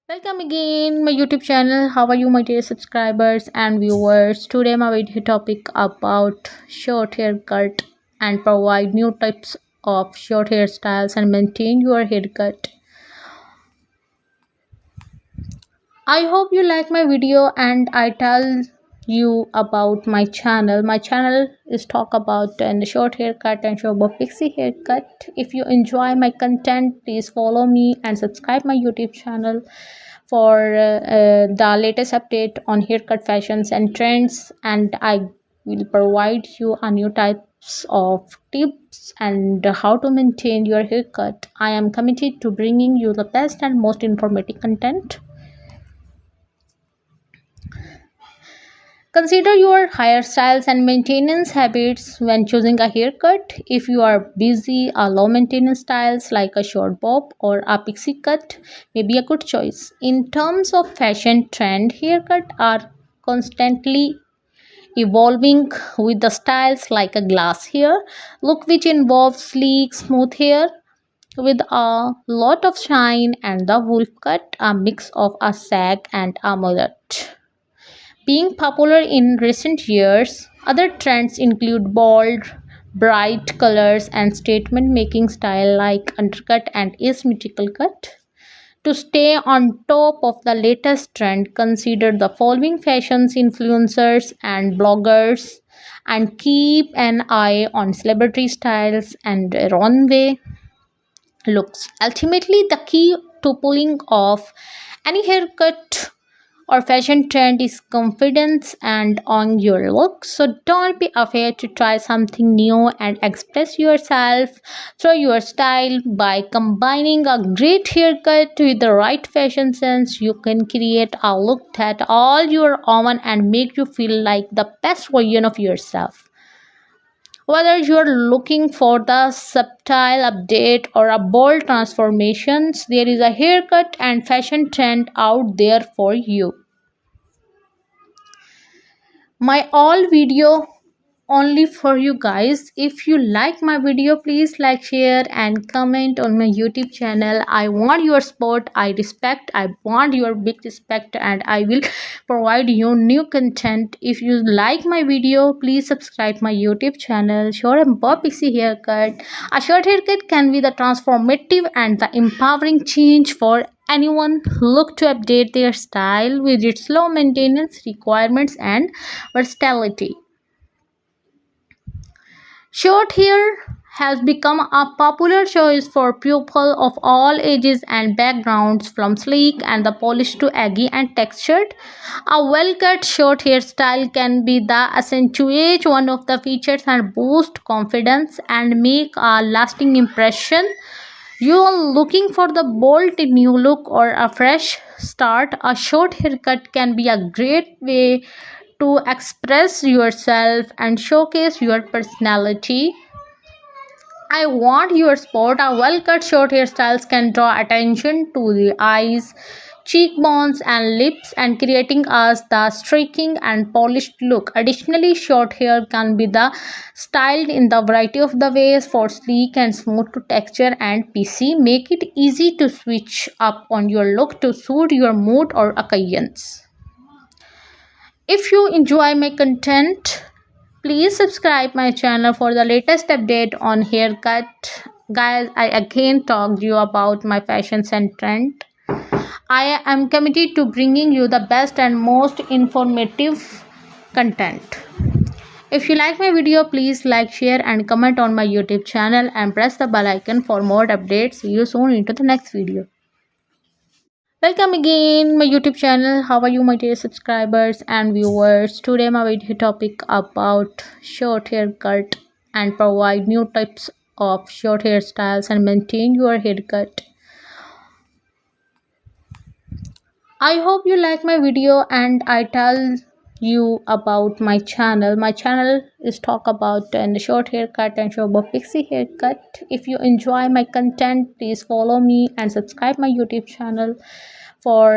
Welcome again my YouTube channel. How are you my dear subscribers and viewers? Today my video topic about short haircut and provide new types of short hairstyles and maintain your haircut. I hope you like my video and I tell you about my channel. My channel is talk about and short haircut and show about Pixie haircut. If you enjoy my content, please follow me and subscribe my YouTube channel for the latest update on haircut fashions and trends, and I will provide you a new types of tips and how to maintain your haircut. I am committed to bringing you the best and most informative content. Consider your hairstyles and maintenance habits when choosing a haircut. If you are busy, a low maintenance styles like a short bob or a pixie cut may be a good choice. In terms of fashion trend, haircut are constantly evolving with the styles like a glass hair look, which involves sleek, smooth hair with a lot of shine, and the wolf cut, a mix of a sag and a mullet being popular in recent years. Other trends include bold, bright colors and statement making style like undercut and asymmetrical cut. To stay on top of the latest trend, consider the following fashions influencers and bloggers and keep an eye on celebrity styles and runway looks. Ultimately, the key to pulling off any haircut or fashion trend is confidence and on your look. So don't be afraid to try something new and express yourself through your style. By combining a great haircut with the right fashion sense, you can create a look that all your own and make you feel like the best version of yourself. Whether you're looking for the subtle update or a bold transformations, there is a haircut and fashion trend out there for you. My all video only for you guys. If you like my video, please like, share and comment on my YouTube channel. I want your support. I want your big respect, and I will provide you new content. If you like my video, please subscribe my YouTube channel. Sure, I'm Bob Pixie haircut. A short haircut can be the transformative and the empowering change for anyone who look to update their style with its low maintenance requirements and versatility. Short hair has become a popular choice for people of all ages and backgrounds, from sleek and the polished to aggy and textured. A well-cut short hairstyle can be the accentuate one of the features and boost confidence and make a lasting impression. You are looking for the bold new look or a fresh start, a short haircut can be a great way to express yourself and showcase your personality. I want your sport. A well cut short hairstyles can draw attention to the eyes, cheekbones, and lips, and creating us the striking and polished look. Additionally, short hair can be the styled in the variety of the ways for sleek and smooth to texture and PC. Make it easy to switch up on your look to suit your mood or occasions. If you enjoy my content, please subscribe my channel for the latest update on haircut. Guys, I again talked you about my fashions and trend. I am committed to bringing you the best and most informative content. If you like my video, please like, share and comment on my YouTube channel and press the bell icon for more updates. See you soon into the next video. Welcome again my YouTube channel. How are you my dear subscribers and viewers? Today my video topic about short haircut and provide new types of short hairstyles and maintain your haircut. I hope you like my video and I tell you about my channel. My channel is talk about and short haircut and show about pixie haircut. If you enjoy my content, please follow me and subscribe my YouTube channel for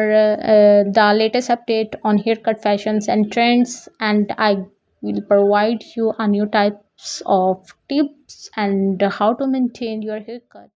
the latest update on haircut fashions and trends, and I will provide you a new types of tips and how to maintain your haircut.